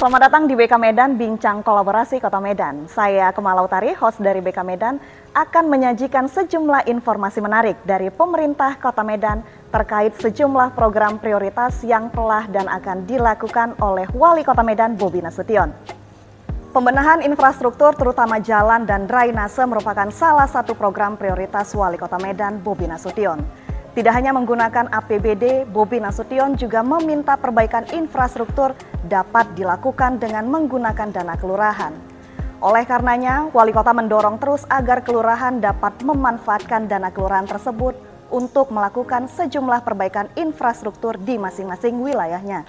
Selamat datang di BK Medan Bincang Kolaborasi Kota Medan. Saya Kemala Utari, host dari BK Medan, akan menyajikan sejumlah informasi menarik dari pemerintah Kota Medan terkait sejumlah program prioritas yang telah dan akan dilakukan oleh Wali Kota Medan Bobi Nasution. Pembenahan infrastruktur terutama jalan dan drainase merupakan salah satu program prioritas Wali Kota Medan Bobi Nasution. Tidak hanya menggunakan APBD, Bobi Nasution juga meminta perbaikan infrastruktur dapat dilakukan dengan menggunakan dana kelurahan. Oleh karenanya, Wali Kota mendorong terus agar kelurahan dapat memanfaatkan dana kelurahan tersebut untuk melakukan sejumlah perbaikan infrastruktur di masing-masing wilayahnya.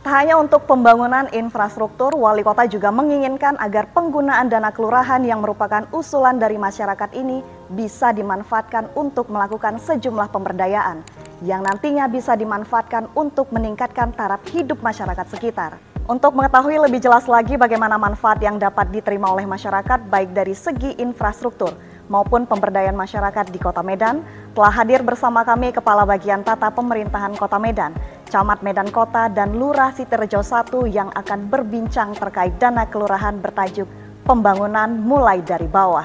Tak hanya untuk pembangunan infrastruktur, Wali Kota juga menginginkan agar penggunaan dana kelurahan yang merupakan usulan dari masyarakat ini bisa dimanfaatkan untuk melakukan sejumlah pemberdayaan yang nantinya bisa dimanfaatkan untuk meningkatkan taraf hidup masyarakat sekitar. Untuk mengetahui lebih jelas lagi bagaimana manfaat yang dapat diterima oleh masyarakat baik dari segi infrastruktur maupun pemberdayaan masyarakat di Kota Medan, telah hadir bersama kami Kepala Bagian Tata Pemerintahan Kota Medan, Camat Medan Kota, dan Lurah Sitirejo 1 yang akan berbincang terkait dana kelurahan bertajuk Pembangunan Mulai dari Bawah.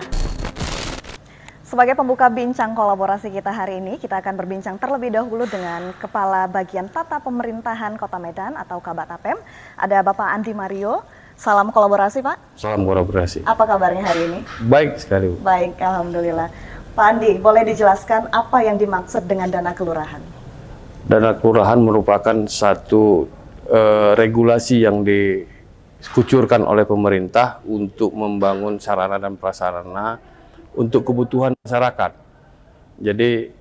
Sebagai pembuka bincang kolaborasi kita hari ini, kita akan berbincang terlebih dahulu dengan Kepala Bagian Tata Pemerintahan Kota Medan atau Kabak-Tapem. Ada Bapak Andi Mario. Salam kolaborasi, Pak. Salam kolaborasi. Apa kabarnya hari ini? Baik sekali, Bu. Baik, alhamdulillah. Pak Andi, boleh dijelaskan apa yang dimaksud dengan dana kelurahan? Dana kelurahan merupakan satu regulasi yang dikucurkan oleh pemerintah untuk membangun sarana dan prasarana untuk kebutuhan masyarakat. Jadi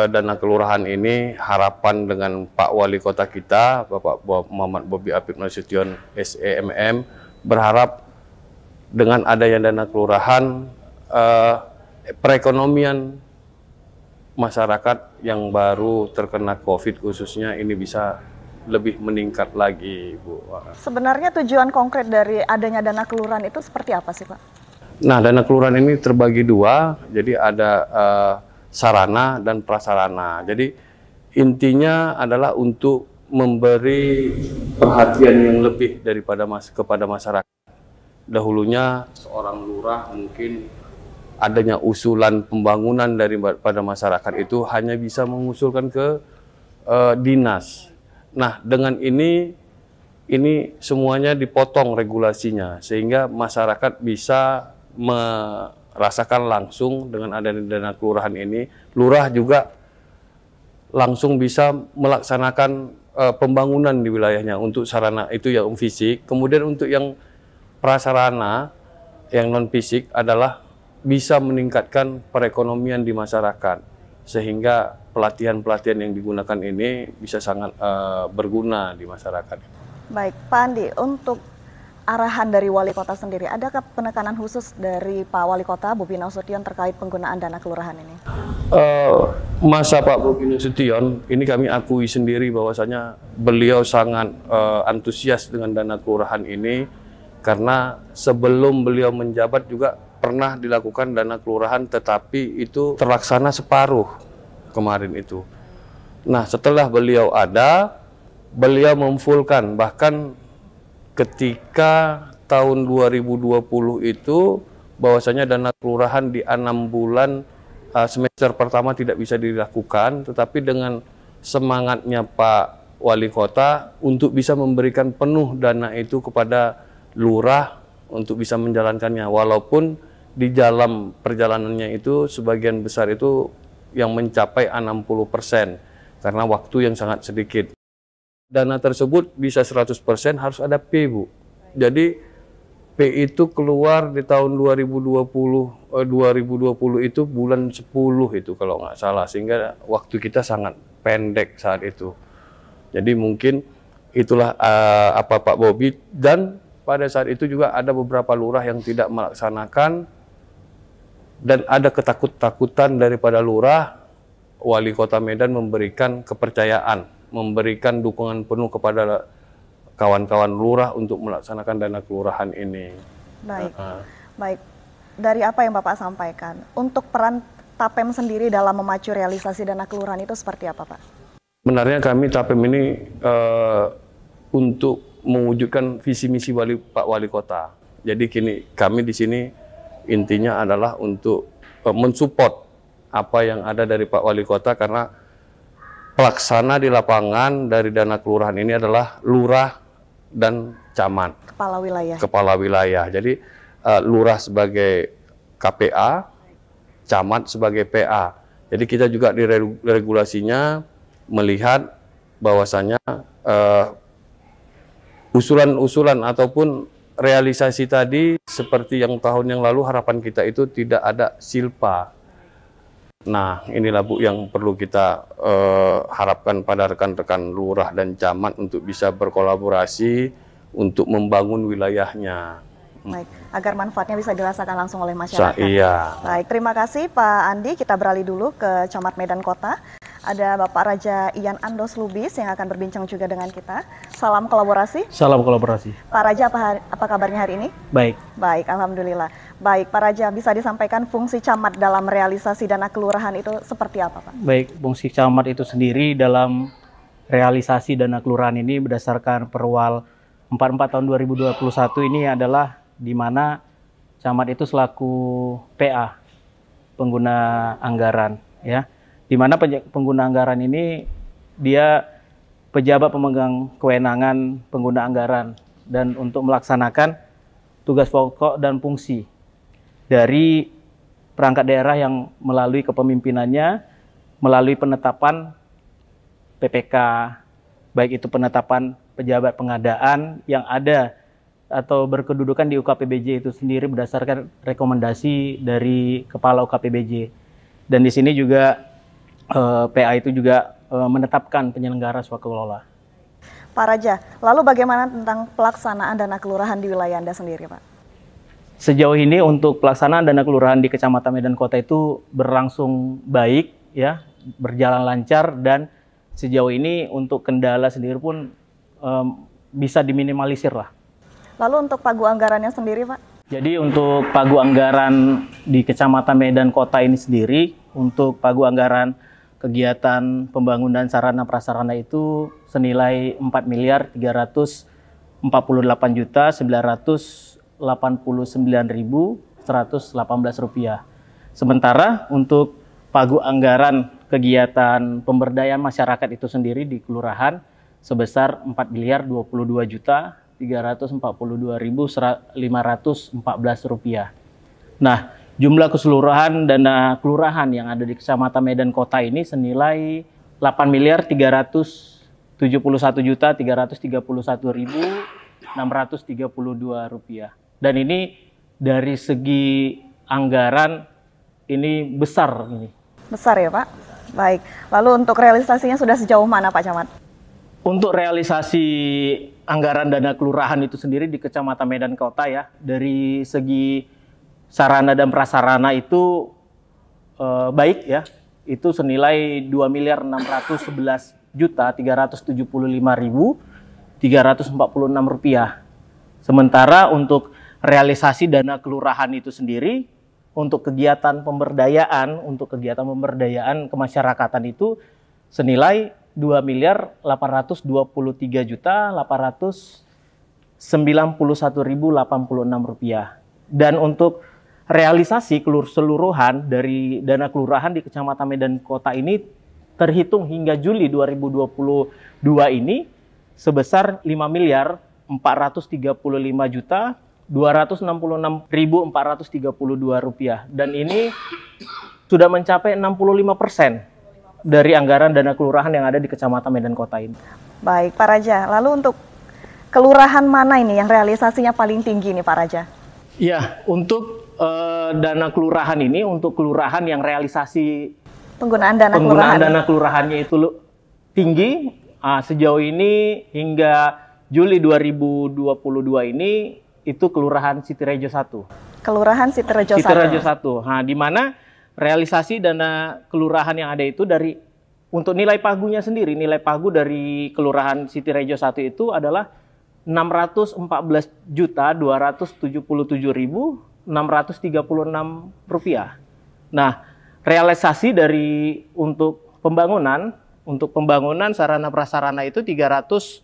dana kelurahan ini harapan dengan Pak Wali Kota kita, Bapak Muhammad Bobi Apip Nasution SEMM, berharap dengan adanya dana kelurahan perekonomian masyarakat yang baru terkena COVID khususnya ini bisa lebih meningkat lagi, Bu. Sebenarnya tujuan konkret dari adanya dana kelurahan itu seperti apa sih, Pak? Nah, dana kelurahan ini terbagi dua, jadi ada sarana dan prasarana. Jadi intinya adalah untuk memberi perhatian yang lebih kepada masyarakat. Dahulunya seorang lurah mungkin adanya usulan pembangunan daripada masyarakat itu hanya bisa mengusulkan ke dinas. Nah, dengan ini semuanya dipotong regulasinya sehingga masyarakat bisa merasakan langsung dengan adanya dana kelurahan ini. Lurah juga langsung bisa melaksanakan pembangunan di wilayahnya untuk sarana itu yang fisik. Kemudian untuk yang prasarana yang non fisik adalah bisa meningkatkan perekonomian di masyarakat sehingga pelatihan-pelatihan yang digunakan ini bisa sangat berguna di masyarakat. Baik, Pak Andi, untuk arahan dari Wali Kota sendiri, adakah penekanan khusus dari Pak Wali Kota Bobi Nasution terkait penggunaan dana kelurahan ini? Masa Pak Bobi Nasution, ini kami akui sendiri bahwasanya beliau sangat antusias dengan dana kelurahan ini karena sebelum beliau menjabat juga pernah dilakukan dana kelurahan tetapi itu terlaksana separuh kemarin itu. Nah, setelah beliau ada, beliau memfullkan, bahkan ketika tahun 2020 itu bahwasanya dana kelurahan di 6 bulan semester pertama tidak bisa dilakukan, tetapi dengan semangatnya Pak Wali Kota untuk bisa memberikan penuh dana itu kepada lurah untuk bisa menjalankannya, walaupun di dalam perjalanannya itu sebagian besar itu yang mencapai 60% karena waktu yang sangat sedikit. Dana tersebut bisa 100% harus ada P, Bu. Jadi P itu keluar di tahun 2020 itu bulan 10 itu kalau nggak salah, sehingga waktu kita sangat pendek saat itu. Jadi mungkin itulah apa Pak Bobi, dan pada saat itu juga ada beberapa lurah yang tidak melaksanakan dan ada ketakutan daripada lurah. Wali Kota Medan memberikan kepercayaan, memberikan dukungan penuh kepada kawan-kawan lurah untuk melaksanakan dana kelurahan ini. Baik, baik. Dari apa yang Bapak sampaikan, untuk peran Tapem sendiri dalam memacu realisasi dana kelurahan itu seperti apa, Pak? Sebenarnya kami Tapem ini untuk mewujudkan visi misi Pak Wali Kota. Jadi kami di sini intinya adalah untuk mensupport apa yang ada dari Pak Wali Kota, karena pelaksana di lapangan dari dana kelurahan ini adalah lurah dan camat. Kepala wilayah. Kepala wilayah. Jadi lurah sebagai KPA, camat sebagai PA. Jadi kita juga di regulasinya melihat bahwasanya usulan-usulan ataupun realisasi tadi seperti yang tahun yang lalu, harapan kita itu tidak ada silpa. Nah, inilah Bu yang perlu kita harapkan pada rekan-rekan lurah dan camat untuk bisa berkolaborasi untuk membangun wilayahnya. Baik, agar manfaatnya bisa dirasakan langsung oleh masyarakat. Iya. Baik, terima kasih Pak Andi. Kita beralih dulu ke Camat Medan Kota. Ada Bapak Raja Ian Andos Lubis yang akan berbincang juga dengan kita. Salam kolaborasi. Salam kolaborasi. Pak Raja, apa kabarnya hari ini? Baik. Baik, alhamdulillah. Baik, Pak Raja, bisa disampaikan fungsi camat dalam realisasi dana kelurahan itu seperti apa, Pak? Baik, fungsi camat itu sendiri dalam realisasi dana kelurahan ini berdasarkan Perwal 44 tahun 2021 ini adalah di mana camat itu selaku PA, pengguna anggaran, ya. Di mana pengguna anggaran ini dia pejabat pemegang kewenangan pengguna anggaran dan untuk melaksanakan tugas pokok dan fungsi dari perangkat daerah yang melalui kepemimpinannya, melalui penetapan PPK, baik itu penetapan pejabat pengadaan yang ada atau berkedudukan di UKPBJ itu sendiri berdasarkan rekomendasi dari Kepala UKPBJ. Dan di sini juga PA itu juga menetapkan penyelenggara swakelola. Pak Raja, lalu bagaimana tentang pelaksanaan dana kelurahan di wilayah Anda sendiri, Pak? Sejauh ini untuk pelaksanaan dana kelurahan di Kecamatan Medan Kota itu berlangsung baik, ya, berjalan lancar, dan sejauh ini untuk kendala sendiri pun bisa diminimalisir lah. Lalu untuk pagu anggarannya sendiri, Pak? Jadi untuk pagu anggaran di Kecamatan Medan Kota ini sendiri, untuk pagu anggaran kegiatan pembangunan sarana prasarana itu senilai 4.348.989.118 rupiah. Sementara untuk pagu anggaran kegiatan pemberdayaan masyarakat itu sendiri di kelurahan sebesar 4.022.342.514 rupiah. Nah, jumlah keseluruhan dana kelurahan yang ada di Kecamatan Medan Kota ini senilai 8.371.331.632 rupiah. Dan ini dari segi anggaran ini besar ini. Besar ya, Pak? Baik. Lalu untuk realisasinya sudah sejauh mana, Pak Camat? Untuk realisasi anggaran dana kelurahan itu sendiri di Kecamatan Medan Kota, ya, dari segi sarana dan prasarana itu baik, ya, itu senilai 2.611.375.346 rupiah. Sementara untuk realisasi dana kelurahan itu sendiri untuk kegiatan pemberdayaan kemasyarakatan itu senilai 2.822.891.086 rupiah. Dan untuk realisasi keseluruhan dari dana kelurahan di Kecamatan Medan Kota ini terhitung hingga Juli 2022 ini sebesar 5.435.266.432 rupiah. Dan ini sudah mencapai 65% dari anggaran dana kelurahan yang ada di Kecamatan Medan Kota ini. Baik, Pak Raja. Lalu untuk kelurahan mana ini yang realisasinya paling tinggi nih, Pak Raja? Ya, untuk dana kelurahan ini, untuk kelurahan yang realisasi penggunaan dana kelurahannya itu tinggi. Sejauh ini hingga Juli 2022 ini itu Kelurahan Sitirejo 1. Kelurahan Sitirejo 1. Sitirejo 1. Nah, di mana realisasi dana kelurahan yang ada itu dari untuk nilai pagunya sendiri, nilai pagu dari Kelurahan Sitirejo 1 itu adalah 614.277.636 rupiah. Nah, realisasi untuk pembangunan sarana prasarana itu 384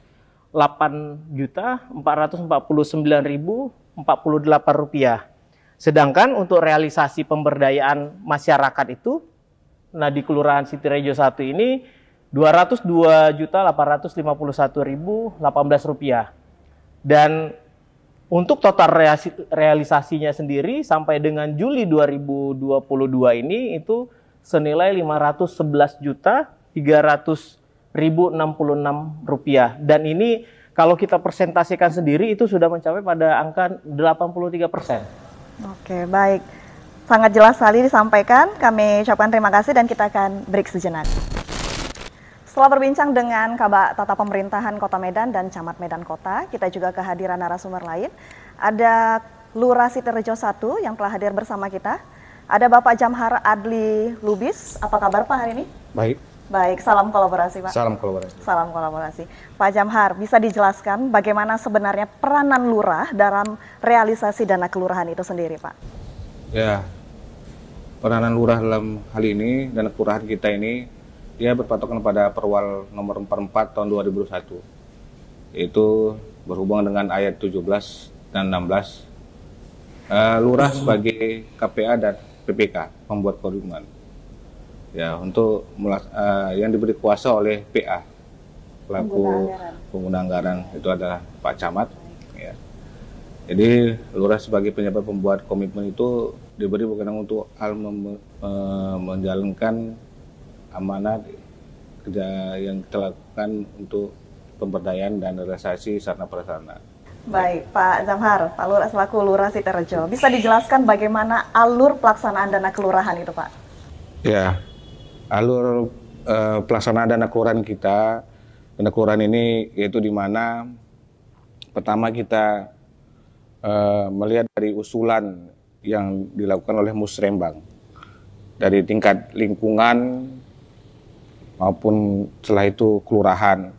Rp8.449.048. Sedangkan untuk realisasi pemberdayaan masyarakat itu, nah di Kelurahan Sitirejo 1 ini Rp202.851.018. Dan untuk total realisasinya sendiri sampai dengan Juli 2022 ini itu senilai Rp511.300.066. Dan ini kalau kita persentasikan sendiri itu sudah mencapai pada angka 83%. Oke, baik. Sangat jelas sekali disampaikan. Kami ucapkan terima kasih dan kita akan break sejenak. Setelah berbincang dengan Kabak Tata Pemerintahan Kota Medan dan Camat Medan Kota, kita juga kehadiran narasumber lain. Ada Lurah Sitirejo 1 yang telah hadir bersama kita. Ada Bapak Jamhar Adli Lubis. Apa kabar Pak hari ini? Baik. Baik, salam kolaborasi Pak. Salam kolaborasi. Salam kolaborasi. Pak Jamhar, bisa dijelaskan bagaimana sebenarnya peranan lurah dalam realisasi dana kelurahan itu sendiri Pak? Ya, peranan lurah dalam hal ini, dana kelurahan kita ini, dia berpatokan pada Perwal nomor 44 tahun 2021. Yaitu berhubungan dengan ayat 17 dan 16. Lurah sebagai KPA dan PPK, pembuat komitmen. Ya, untuk yang diberi kuasa oleh PA, pelaku pengguna anggaran itu adalah Pak Camat. Ya. Jadi lurah sebagai penjabat pembuat komitmen itu diberi wewenang untuk menjalankan amanat kerja yang kita lakukan untuk pemberdayaan dan realisasi sarana prasarana. Baik, Pak Jamhar, Pak Lurah selaku Lurah Sitirejo, bisa dijelaskan bagaimana alur pelaksanaan dana kelurahan itu Pak? Ya. Alur pelaksanaan dana kelurahan kita, dana kelurahan ini yaitu di mana pertama kita melihat dari usulan yang dilakukan oleh Musrembang dari tingkat lingkungan maupun setelah itu kelurahan.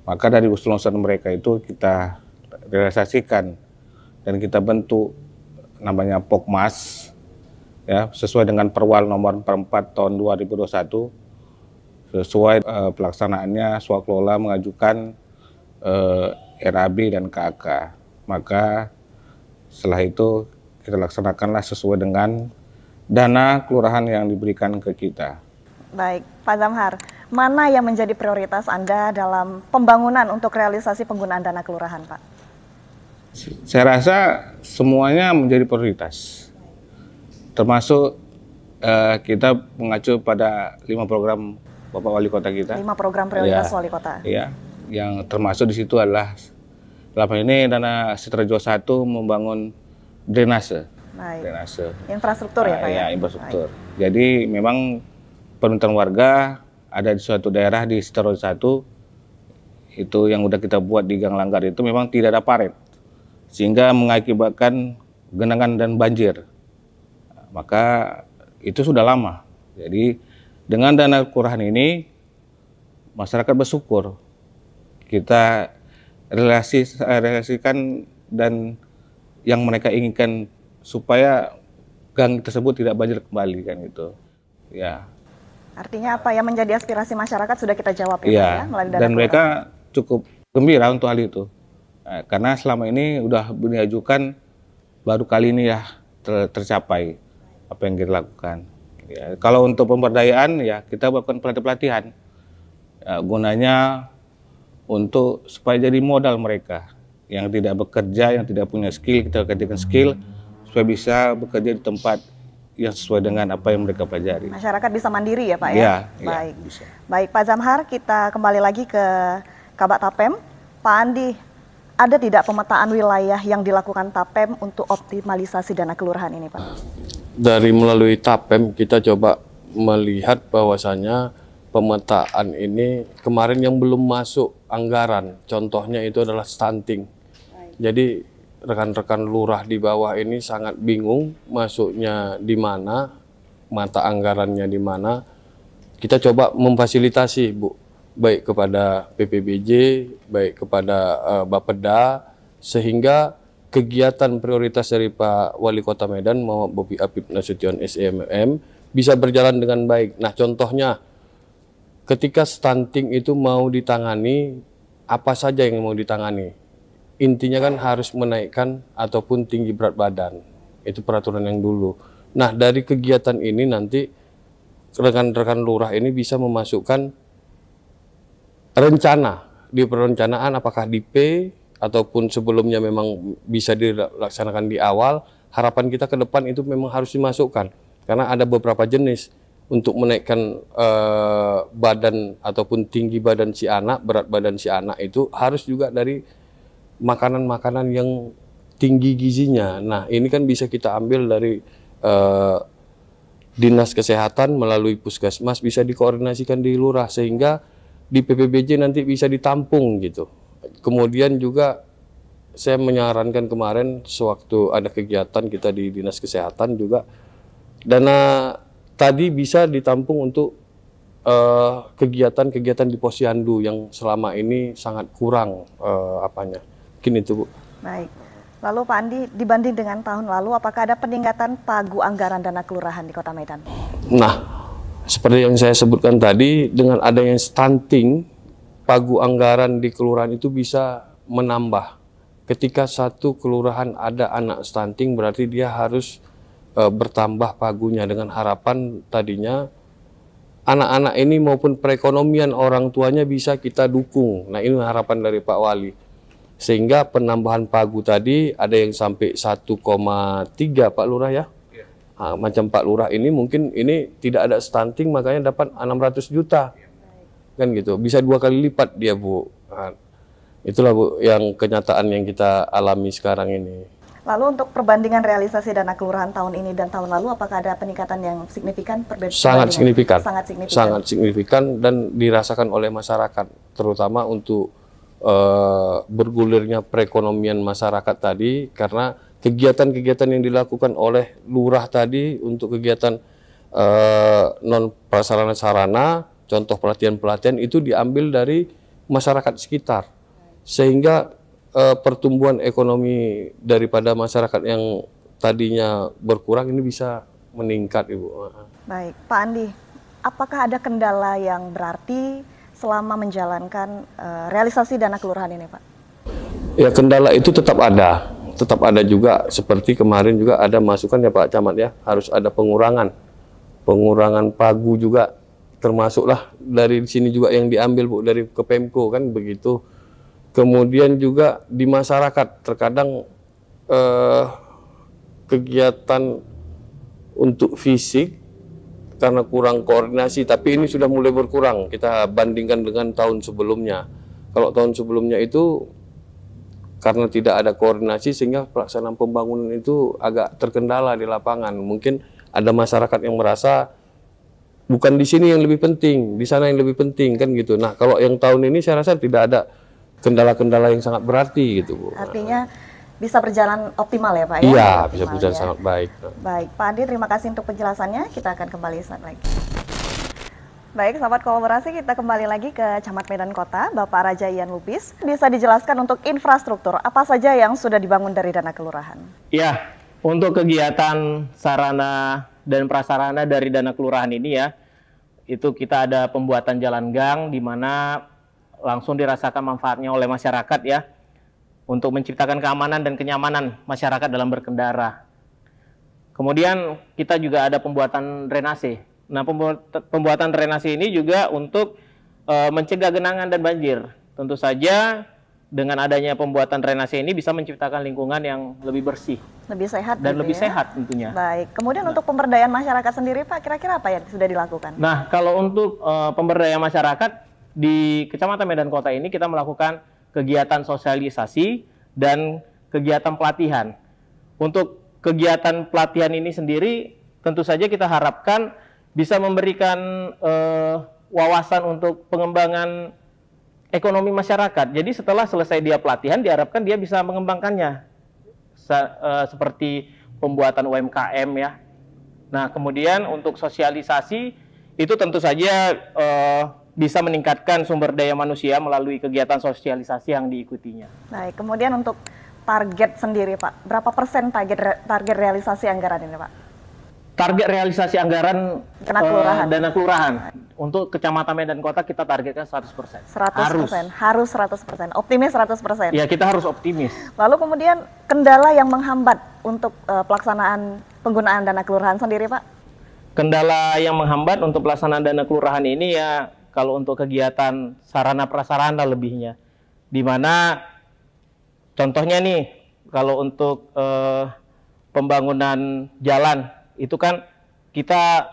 Maka dari usulan mereka itu kita realisasikan dan kita bentuk namanya Pokmas. Ya, sesuai dengan Perwal nomor 44 tahun 2021, sesuai pelaksanaannya Swaklola mengajukan RAB dan KAK. Maka setelah itu kita laksanakanlah sesuai dengan dana kelurahan yang diberikan ke kita. Baik, Pak Jamhar, mana yang menjadi prioritas Anda dalam pembangunan untuk realisasi penggunaan dana kelurahan, Pak? Saya rasa semuanya menjadi prioritas. Termasuk kita mengacu pada 5 program Bapak Wali Kota kita. 5 program prioritas ya, Wali Kota. Iya, yang termasuk di situ adalah dalam ini dana Sitirejo 1 membangun drainase. Baik. Drainase. Infrastruktur ya Pak? Ya, infrastruktur. Baik. Jadi memang permintaan warga ada di suatu daerah di Sitirejo 1 itu yang udah kita buat di Gang Langgar itu memang tidak ada parit sehingga mengakibatkan genangan dan banjir. Maka itu sudah lama. Jadi dengan dana kelurahan ini masyarakat bersyukur kita realisasikan dan yang mereka inginkan supaya gang tersebut tidak banjir kembali kan itu. Ya. Artinya apa yang menjadi aspirasi masyarakat sudah kita jawab ya, ya, melalui dana dan kelurahan. mereka cukup gembira untuk hal itu. Nah, karena selama ini udah diajukan baru kali ini ya tercapai apa yang kita lakukan. Ya, kalau untuk pemberdayaan ya kita lakukan pelatihan ya, gunanya untuk supaya jadi modal mereka yang tidak bekerja, yang tidak punya skill, kita katakan skill supaya bisa bekerja di tempat yang sesuai dengan apa yang mereka pelajari. Masyarakat bisa mandiri ya Pak ya? Ya, baik. Ya, bisa. Baik Pak Jamhar, kita kembali lagi ke Kabak Tapem. Pak Andi, ada tidak pemetaan wilayah yang dilakukan Tapem untuk optimalisasi dana kelurahan ini Pak? Dari melalui Tapem kita coba melihat bahwasanya pemetaan ini kemarin yang belum masuk anggaran, contohnya itu adalah stunting. Jadi rekan-rekan lurah di bawah ini sangat bingung masuknya di mana, mata anggarannya di mana. Kita coba memfasilitasi Bu, baik kepada PPBJ, baik kepada Bapeda, sehingga kegiatan prioritas dari Pak Wali Kota Medan Muhammad Bobi Apip Nasution SMM bisa berjalan dengan baik. Nah contohnya ketika stunting itu mau ditangani apa saja yang mau ditangani. Intinya kan harus menaikkan ataupun tinggi berat badan. Itu peraturan yang dulu. Nah, dari kegiatan ini nanti rekan-rekan lurah ini bisa memasukkan rencana di perencanaan, apakah di P ataupun sebelumnya memang bisa dilaksanakan di awal. Harapan kita ke depan itu memang harus dimasukkan karena ada beberapa jenis untuk menaikkan badan ataupun tinggi badan si anak, berat badan si anak itu harus juga dari makanan-makanan yang tinggi gizinya. Nah, ini kan bisa kita ambil dari Dinas Kesehatan melalui Puskesmas, bisa dikoordinasikan di lurah sehingga di PPBJ nanti bisa ditampung gitu. Kemudian juga saya menyarankan kemarin sewaktu ada kegiatan kita di Dinas Kesehatan juga dana tadi bisa ditampung untuk kegiatan-kegiatan di posyandu yang selama ini sangat kurang apanya. Mungkin itu, Bu. Baik. Lalu Pak Andi, dibanding dengan tahun lalu, apakah ada peningkatan pagu anggaran dana kelurahan di Kota Medan? Nah, seperti yang saya sebutkan tadi, dengan adanya stunting, pagu anggaran di kelurahan itu bisa menambah. Ketika satu kelurahan ada anak stunting, berarti dia harus bertambah pagunya dengan harapan tadinya anak-anak ini maupun perekonomian orang tuanya bisa kita dukung. Nah, ini harapan dari Pak Wali. Sehingga penambahan pagu tadi ada yang sampai 1,3 Pak Lurah ya. Nah, macam Pak Lurah ini mungkin ini tidak ada stunting makanya dapat 600 juta. Kan gitu. Bisa 2 kali lipat dia, Bu. Nah, itulah Bu yang kenyataan yang kita alami sekarang ini. Lalu untuk perbandingan realisasi dana kelurahan tahun ini dan tahun lalu, apakah ada peningkatan yang signifikan? Sangat signifikan. Sangat signifikan. Sangat signifikan dan dirasakan oleh masyarakat, terutama untuk bergulirnya perekonomian masyarakat tadi karena kegiatan-kegiatan yang dilakukan oleh lurah tadi untuk kegiatan non prasarana sarana, contoh pelatihan-pelatihan itu diambil dari masyarakat sekitar sehingga pertumbuhan ekonomi daripada masyarakat yang tadinya berkurang ini bisa meningkat, Ibu. Baik, Pak Andi, apakah ada kendala yang berarti selama menjalankan realisasi dana kelurahan ini, Pak? Ya, kendala itu tetap ada juga seperti kemarin juga ada masukan ya Pak Camat ya, harus ada pengurangan pagu juga termasuklah dari sini juga yang diambil Bu dari Kepemko kan begitu. Kemudian juga di masyarakat terkadang kegiatan untuk fisik karena kurang koordinasi, tapi ini sudah mulai berkurang kita bandingkan dengan tahun sebelumnya. Kalau tahun sebelumnya itu karena tidak ada koordinasi sehingga pelaksanaan pembangunan itu agak terkendala di lapangan. Mungkin ada masyarakat yang merasa bukan di sini yang lebih penting, di sana yang lebih penting kan gitu. Nah, kalau yang tahun ini saya rasa tidak ada kendala-kendala yang sangat berarti gitu, Bu. Artinya bisa berjalan optimal ya Pak ya? Iya, optimal, bisa berjalan ya. sangat baik. Baik, Pak Andi terima kasih untuk penjelasannya. Kita akan kembali saat lagi. Baik, sahabat kolaborasi, kita kembali lagi ke Camat Medan Kota, Bapak Raja Ian Lubis. Bisa dijelaskan untuk infrastruktur, apa saja yang sudah dibangun dari dana kelurahan? Ya, untuk kegiatan sarana dan prasarana dari dana kelurahan ini ya, itu kita ada pembuatan jalan gang di mana langsung dirasakan manfaatnya oleh masyarakat ya, untuk menciptakan keamanan dan kenyamanan masyarakat dalam berkendara. Kemudian kita juga ada pembuatan drainase. Nah, pembuatan drainase ini juga untuk mencegah genangan dan banjir. Tentu saja dengan adanya pembuatan drainase ini bisa menciptakan lingkungan yang lebih bersih. Lebih sehat dan gitu lebih ya? Sehat tentunya. Baik, kemudian untuk pemberdayaan masyarakat sendiri Pak, kira-kira apa yang sudah dilakukan? Nah, kalau untuk pemberdayaan masyarakat di Kecamatan Medan Kota ini kita melakukan kegiatan sosialisasi dan kegiatan pelatihan. Untuk kegiatan pelatihan ini sendiri tentu saja kita harapkan bisa memberikan wawasan untuk pengembangan ekonomi masyarakat. Jadi setelah selesai dia pelatihan diharapkan dia bisa mengembangkannya seperti pembuatan UMKM ya. Nah, kemudian untuk sosialisasi itu tentu saja bisa meningkatkan sumber daya manusia melalui kegiatan sosialisasi yang diikutinya. Baik, kemudian untuk target sendiri Pak, berapa persen target realisasi anggaran ini Pak? target realisasi anggaran dana kelurahan untuk Kecamatan Medan Kota kita targetkan 100%. 100%, harus 100%. Optimis 100%. Ya, kita harus optimis. Lalu kemudian kendala yang menghambat untuk pelaksanaan penggunaan dana kelurahan sendiri, Pak? Kendala yang menghambat untuk pelaksanaan dana kelurahan ini ya kalau untuk kegiatan sarana prasarana lebihnya. Di mana contohnya nih kalau untuk pembangunan jalan itu kan kita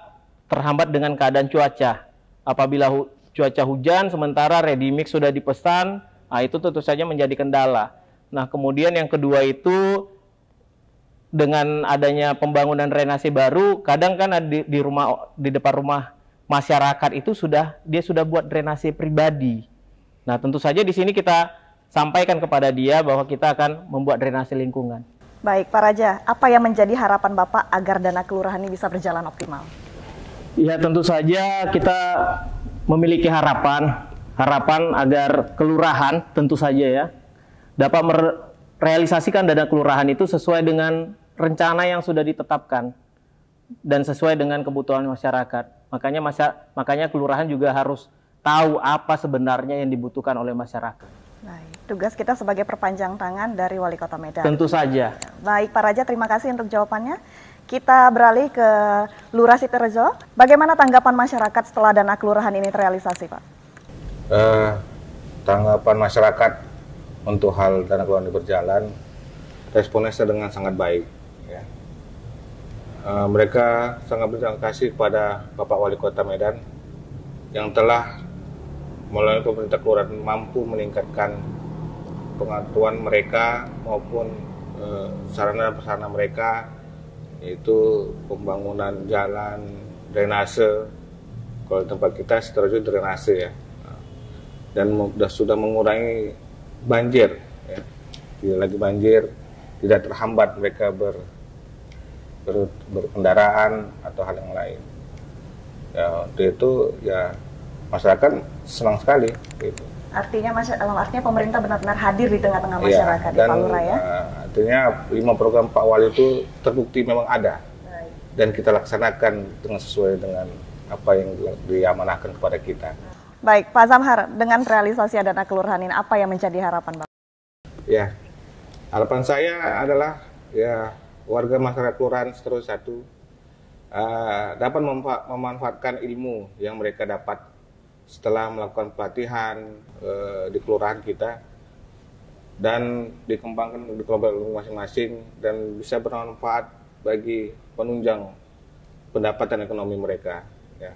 terhambat dengan keadaan cuaca. Apabila cuaca hujan sementara ready mix sudah dipesan, nah itu tentu saja menjadi kendala. Nah, kemudian yang kedua itu dengan adanya pembangunan drainase baru, kadang kan di depan rumah masyarakat itu dia sudah buat drainase pribadi. Nah, tentu saja di sini kita sampaikan kepada dia bahwa kita akan membuat drainase lingkungan. Baik, Pak Raja, apa yang menjadi harapan Bapak agar dana kelurahan ini bisa berjalan optimal? Ya, tentu saja kita memiliki harapan agar kelurahan tentu saja ya dapat merealisasikan dana kelurahan itu sesuai dengan rencana yang sudah ditetapkan dan sesuai dengan kebutuhan masyarakat. Makanya kelurahan juga harus tahu apa sebenarnya yang dibutuhkan oleh masyarakat. Baik, tugas kita sebagai perpanjang tangan dari Wali Kota Medan. Tentu saja. Baik, Pak Raja, terima kasih untuk jawabannya. Kita beralih ke Lurah Sitirejo. Bagaimana tanggapan masyarakat setelah dana kelurahan ini terrealisasi, Pak? Tanggapan masyarakat untuk hal dana kelurahan ini berjalan, responnya dengan sangat baik. Ya. Mereka sangat berterima kasih kepada Bapak Wali Kota Medan yang telah melalui pemerintah kelurahan mampu meningkatkan pengetahuan mereka maupun sarana-prasarana mereka, yaitu pembangunan jalan, drainase. Kalau tempat kita Sitirejo drainase ya, dan sudah mengurangi banjir ya. Tidak lagi banjir, tidak terhambat mereka berkendaraan atau hal yang lain ya. Untuk itu ya masyarakat senang sekali gitu. Artinya pemerintah benar-benar hadir di tengah-tengah masyarakat ya, dan, di Pak Lurah ya. Artinya 5 program Pak Wali itu terbukti memang ada. Baik. Dan kita laksanakan dengan sesuai dengan apa yang diamanahkan kepada kita. Baik, Pak Zamhar, dengan realisasi dana kelurahan ini apa yang menjadi harapan Bapak? Ya, harapan saya adalah ya warga masyarakat kelurahan Sitirejo 1 dapat memanfaatkan ilmu yang mereka dapat setelah melakukan pelatihan di kelurahan kita dan dikembangkan di kelompok masing-masing dan bisa bermanfaat bagi penunjang pendapatan ekonomi mereka ya.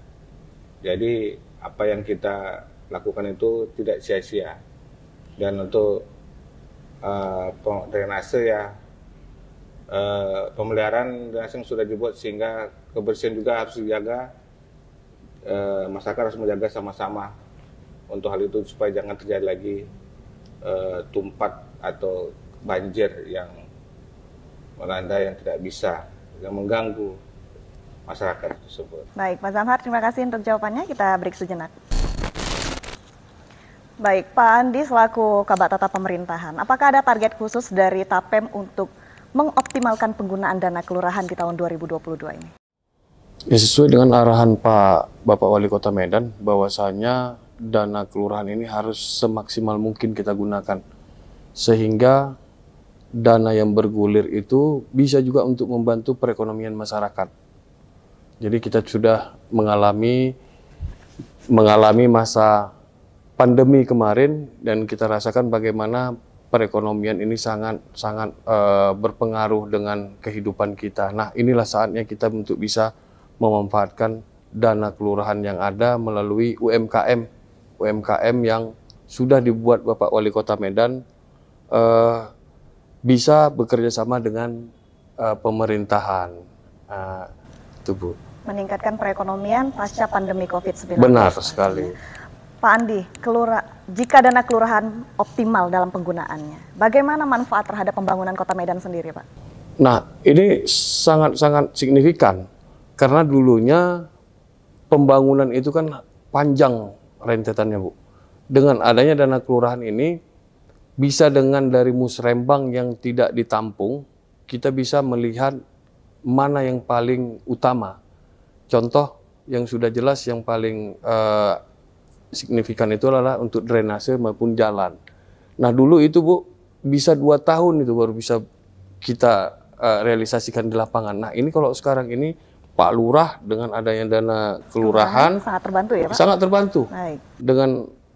Jadi apa yang kita lakukan itu tidak sia-sia. Dan untuk drainase ya, pemeliharaan drainase yang sudah dibuat sehingga kebersihan juga harus dijaga. Masyarakat harus menjaga sama-sama untuk hal itu supaya jangan terjadi lagi tumpat atau banjir yang melanda yang tidak bisa, yang mengganggu masyarakat tersebut. Baik, Pak Zamhar, terima kasih untuk jawabannya. Kita break sejenak. Baik, Pak Andi selaku Kabak Tata Pemerintahan, apakah ada target khusus dari TAPEM untuk mengoptimalkan penggunaan dana kelurahan di tahun 2022 ini? Ya, sesuai dengan arahan Bapak Wali Kota Medan, bahwasanya dana kelurahan ini harus semaksimal mungkin kita gunakan. Sehingga dana yang bergulir itu bisa juga untuk membantu perekonomian masyarakat. Jadi kita sudah mengalami masa pandemi kemarin dan kita rasakan bagaimana perekonomian ini sangat berpengaruh dengan kehidupan kita. Nah, inilah saatnya kita untuk bisa memanfaatkan dana kelurahan yang ada melalui UMKM yang sudah dibuat Bapak Wali Kota Medan, bisa bekerja sama dengan pemerintahan. Itu Bu. Meningkatkan perekonomian pasca pandemi COVID-19. Benar sekali. Pak Andi, jika dana kelurahan optimal dalam penggunaannya, bagaimana manfaat terhadap pembangunan Kota Medan sendiri, Pak? Nah, ini sangat-sangat signifikan. Karena dulunya pembangunan itu kan panjang rentetannya, Bu. Dengan adanya dana kelurahan ini, bisa dengan dari musrembang yang tidak ditampung, kita bisa melihat mana yang paling utama. Contoh yang sudah jelas yang paling signifikan itu adalah untuk drainase maupun jalan. Nah dulu itu Bu, bisa 2 tahun itu baru bisa kita realisasikan di lapangan. Nah ini kalau sekarang ini Pak Lurah dengan adanya dana kelurahan sangat terbantu ya Pak? Sangat terbantu. Baik. Dengan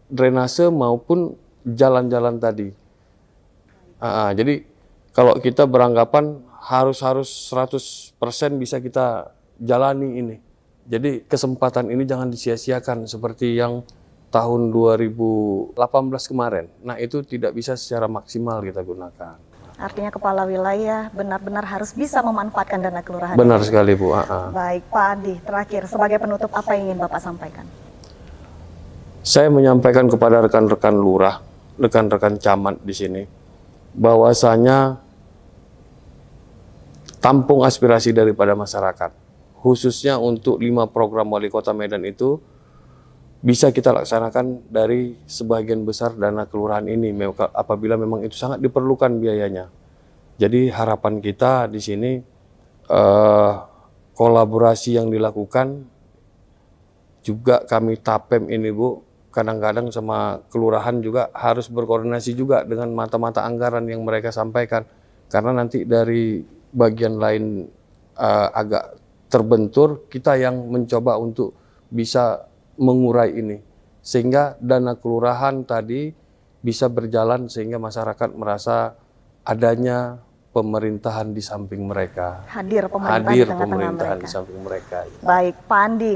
Drainase maupun jalan-jalan tadi. Jadi kalau kita beranggapan harus 100% bisa kita jalani ini. Jadi kesempatan ini jangan disia-siakan seperti yang tahun 2018 kemarin. Nah itu tidak bisa secara maksimal kita gunakan. Artinya kepala wilayah benar-benar harus bisa memanfaatkan dana kelurahan. Benar sekali Bu. Baik Pak Andi, terakhir sebagai penutup apa yang ingin Bapak sampaikan? Saya menyampaikan kepada rekan-rekan lurah, rekan-rekan camat di sini, bahwasanya tampung aspirasi daripada masyarakat, khususnya untuk 5 program wali kota Medan itu bisa kita laksanakan dari sebagian besar dana kelurahan ini apabila memang itu sangat diperlukan biayanya. Jadi harapan kita di sini kolaborasi yang dilakukan juga kami Tapem ini Bu, kadang-kadang sama kelurahan juga harus berkoordinasi juga dengan mata-mata anggaran yang mereka sampaikan. Karena nanti dari bagian lain agak terbentur, kita yang mencoba untuk bisa mengurai ini. Sehingga dana kelurahan tadi bisa berjalan sehingga masyarakat merasa adanya pemerintahan di samping mereka. Hadir pemerintahan, Hadir di tengah-tengah pemerintahan mereka. di samping mereka. Baik Pak Andi,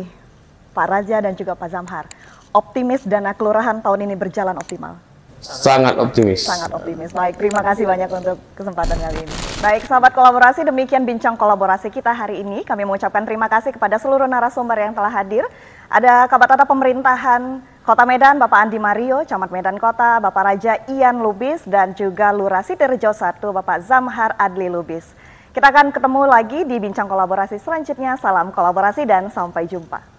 Pak Raja dan juga Pak Zamhar, optimis dana kelurahan tahun ini berjalan optimal? Sangat optimis. Sangat optimis. Baik, terima kasih banyak untuk kesempatan kali ini. Baik, sahabat kolaborasi, demikian bincang kolaborasi kita hari ini. Kami mengucapkan terima kasih kepada seluruh narasumber yang telah hadir. Ada Kabak Tata Pemerintahan Kota Medan, Bapak Andi Mario, Camat Medan Kota, Bapak Raja Ian Lubis, dan juga Lurah Sidorejo 1, Bapak Zamhar Adli Lubis. Kita akan ketemu lagi di bincang kolaborasi selanjutnya. Salam kolaborasi dan sampai jumpa.